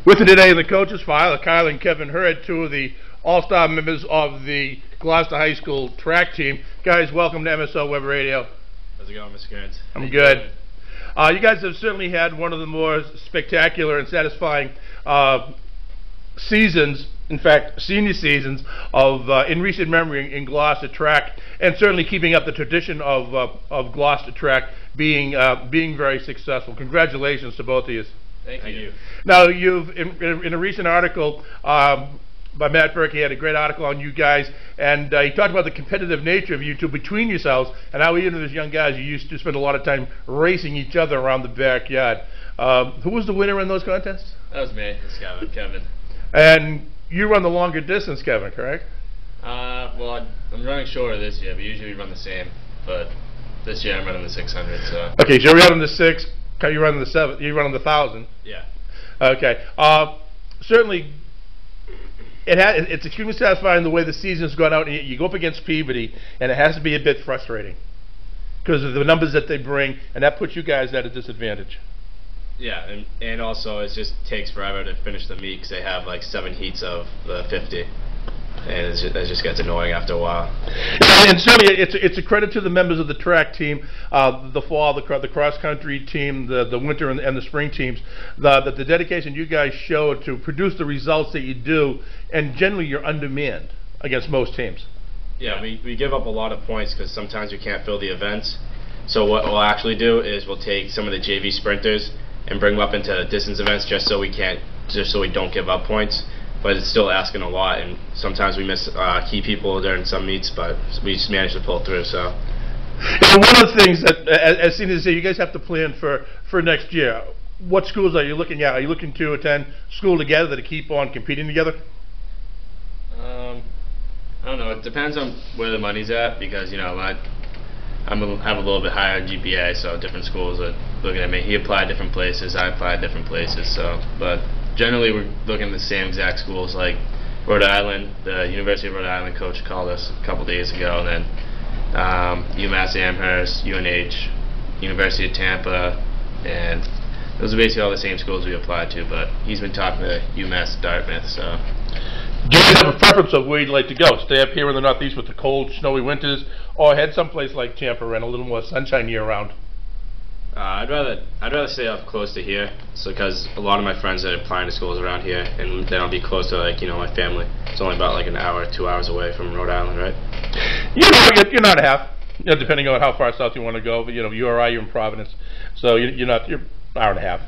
With me today in the coaches file are Kyle and Kevin Hurd, two of the all-star members of the Gloucester High School track team. Guys, welcome to MSO Web Radio. How's it going, Mr. Kearns? I'm good. You guys have certainly had one of the more spectacular and satisfying seasons, in fact, senior seasons of in recent memory in Gloucester track, and certainly keeping up the tradition of Gloucester track being very successful. Congratulations to both of you. Thank you. Now, you've in a recent article by Matt Burke, he had a great article on you guys, and he talked about the competitive nature of you two between yourselves, and how even as young guys you used to spend a lot of time racing each other around the backyard. Who was the winner in those contests? That was me. It's Kevin. And you run the longer distance, Kevin, correct? Well, I'm running shorter this year, but usually we run the same. But this year I'm running the 600. So. Okay, so you're running the 6. You running the 7? You running the 1,000? Yeah. Okay. Certainly, it's extremely satisfying the way the season's gone out, and you go up against Peabody, and it has to be a bit frustrating because of the numbers that they bring, and that puts you guys at a disadvantage. Yeah, and also it just takes forever to finish the meet because they have like 7 heats of the 50. And it just gets annoying after a while. And certainly, it's a credit to the members of the track team, the fall, the cross country team, the winter and the spring teams, that the dedication you guys show to produce the results that you do, and generally you're undermanned against most teams. Yeah, we give up a lot of points because sometimes we can't fill the events. So what we'll actually do is we'll take some of the JV sprinters and bring them up into distance events just so we don't give up points. But it's still asking a lot, and sometimes we miss key people during some meets, but we just manage to pull through. So, and one of the things that, as seniors say, you guys have to plan for next year. What schools are you looking at? Are you looking to attend school together to keep on competing together? I don't know. It depends on where the money's at, because you know I have a little bit higher GPA, so different schools are looking at me. He applied different places, I applied different places. So, but generally, we're looking at the same exact schools, like Rhode Island. The University of Rhode Island coach called us a couple days ago, and then UMass Amherst, UNH, University of Tampa, and those are basically all the same schools we applied to, but he's been talking to UMass Dartmouth, so. Do you have a preference of where you'd like to go? Stay up here in the Northeast with the cold, snowy winters, or head someplace like Tampa and a little more sunshine year-round? I'd rather stay up close to here, so because a lot of my friends are applying to schools around here, and then I'll be close to my family. It's only about like an hour, 2 hours away from Rhode Island, right? You're not half, depending on how far south you want to go. But URI, you're in Providence, so you're an hour and a half.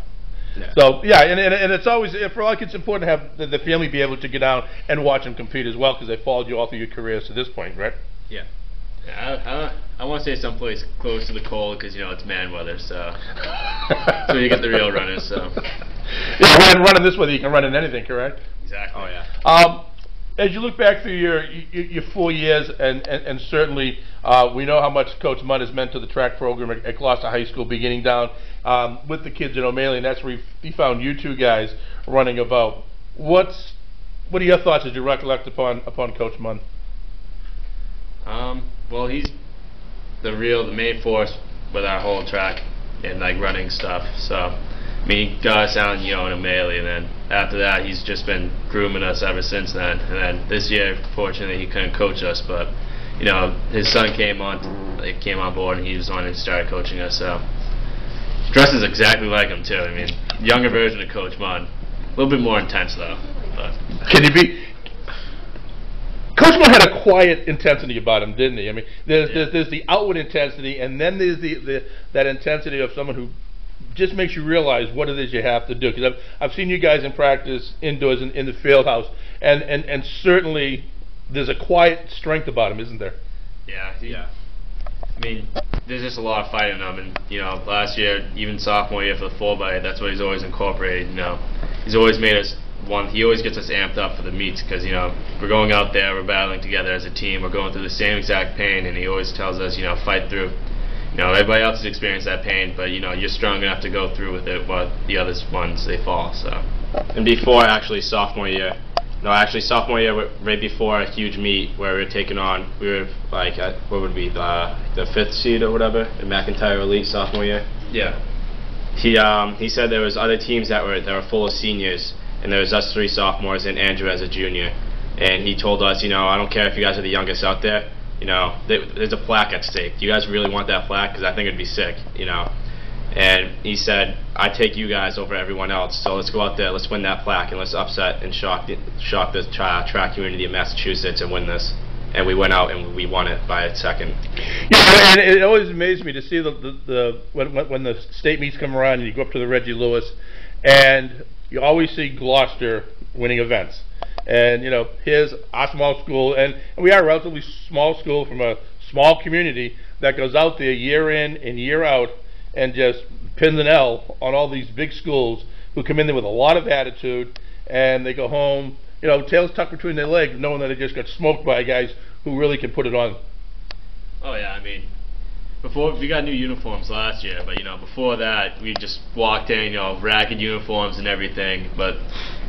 Yeah. So yeah, and it's always, for all it's important to have the family be able to get down and watch them compete as well, because they followed you all through your careers to this point, right? Yeah. I want to say someplace close to the cold because it's man weather, so so you get the real runners. So yeah, running this weather, you can run in anything, correct? Exactly. Oh yeah. As you look back through your 4 years, and certainly we know how much Coach Munn has meant to the track program at Gloucester High School, beginning down with the kids in O'Malley, and that's where he found you two guys running about. What are your thoughts as you recollect upon Coach Munn? Well, he's the main force with our whole track and like running stuff. So, I mean, he got us out, in O'Malley, and then after that, he's just been grooming us ever since then. And then this year, fortunately, he couldn't coach us, but his son came on board, and he was on and started coaching us. So, dresses exactly like him too. I mean, younger version of Coach Munn, a little bit more intense though. But can he be? Coach Munn had a quiet intensity about him, didn't he? I mean, there's the outward intensity, and then there's that intensity of someone who just makes you realize what it is you have to do. Because I've seen you guys in practice indoors in the field house, and certainly there's a quiet strength about him, isn't there? Yeah. I mean, there's just a lot of fight in him, and last year, even sophomore year for the 4x, that's what he's always incorporated. He's always made us. He always gets us amped up for the meets because we're going out there, we're battling together as a team, we're going through the same exact pain, and he always tells us fight through. Everybody else has experienced that pain, but you're strong enough to go through with it, while the other ones, they fall. So, and before sophomore year, right before a huge meet where we were taking on, we were like what would be the 5th seed or whatever in McIntyre Elite sophomore year. Yeah. He said there was other teams that were full of seniors, and there was us 3 sophomores and Andrew as a junior. And he told us, I don't care if you guys are the youngest out there, there's a plaque at stake. Do you guys really want that plaque? Because I think it'd be sick, And he said, I take you guys over everyone else, so let's go out there, let's win that plaque, and let's upset and shock the track community of Massachusetts and win this. And we went out and we won it by a second. Yeah, and it always amazed me to see when the state meets come around and you go up to the Reggie Lewis, and you always see Gloucester winning events. And here's our small school, and we are a relatively small school from a small community that goes out there year in and year out and just pins an L on all these big schools who come in there with a lot of attitude, and they go home, tails tucked between their legs, knowing that they just got smoked by guys who really can put it on. Oh yeah, before we got new uniforms last year, but before that we just walked in, ragged uniforms and everything. But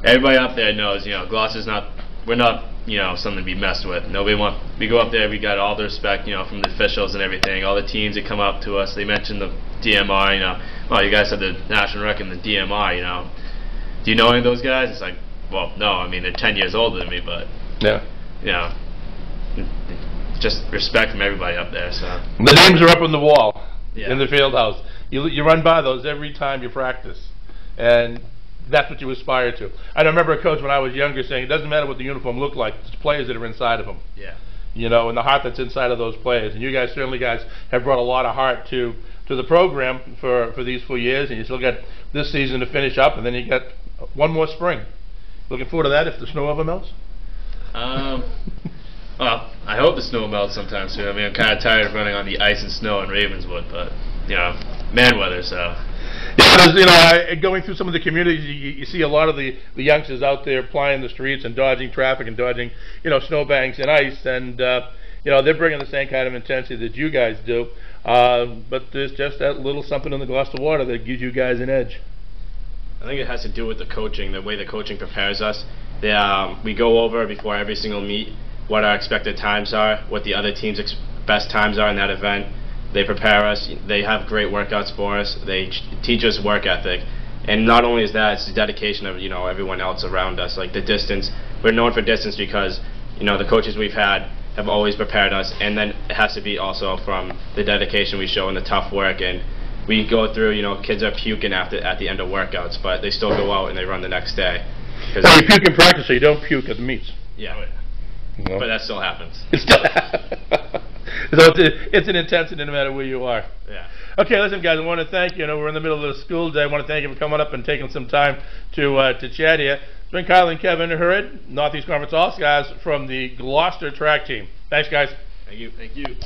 everybody up there knows, Gloucester's we're not, something to be messed with. We go up there, we got all the respect, from the officials and everything. All the teams that come up to us, they mention the DMR, oh, you guys have the national record in the DMR, do you know any of those guys? It's like, well, no, they're 10 years older than me, but yeah, just respect from everybody up there. So the names are up on the wall in the field house. You run by those every time you practice, and that's what you aspire to. I remember a coach when I was younger saying, it doesn't matter what the uniform looked like, it's the players that are inside of them. Yeah. And the heart that's inside of those players. And you guys have brought a lot of heart to the program for these 4 years, and you still got this season to finish up, and then you got one more spring. Looking forward to that if the snow ever melts? Well, I hope the snow melts sometime soon. I'm kind of tired of running on the ice and snow in Ravenswood, but, man weather, so. Yeah, going through some of the communities, you see a lot of the youngsters out there plying the streets and dodging traffic and dodging, snowbanks and ice, and, they're bringing the same kind of intensity that you guys do, but there's just that little something in the Gloucester water that gives you guys an edge. I think it has to do with the coaching, the way the coaching prepares us. We go over before every single meet what our expected times are, what the other team's best times are in that event. They prepare us. They have great workouts for us. They teach us work ethic. And not only is that, it's the dedication of everyone else around us. Like the distance, we're known for distance because the coaches we've had have always prepared us, and then it has to be also from the dedication we show and the tough work. And we go through, kids are puking at the end of workouts, but they still go out and they run the next day. Now you puke in practice, so you don't puke at the meets. Yeah, but that still happens. It still happens. So it's an intensity no matter where you are. Yeah. Okay, listen, guys, I want to thank you. We're in the middle of the school day. I want to thank you for coming up and taking some time to chat here. It's been Kyle and Kevin Hurd, Northeast Conference All-Stars from the Gloucester track team. Thanks, guys. Thank you. Thank you.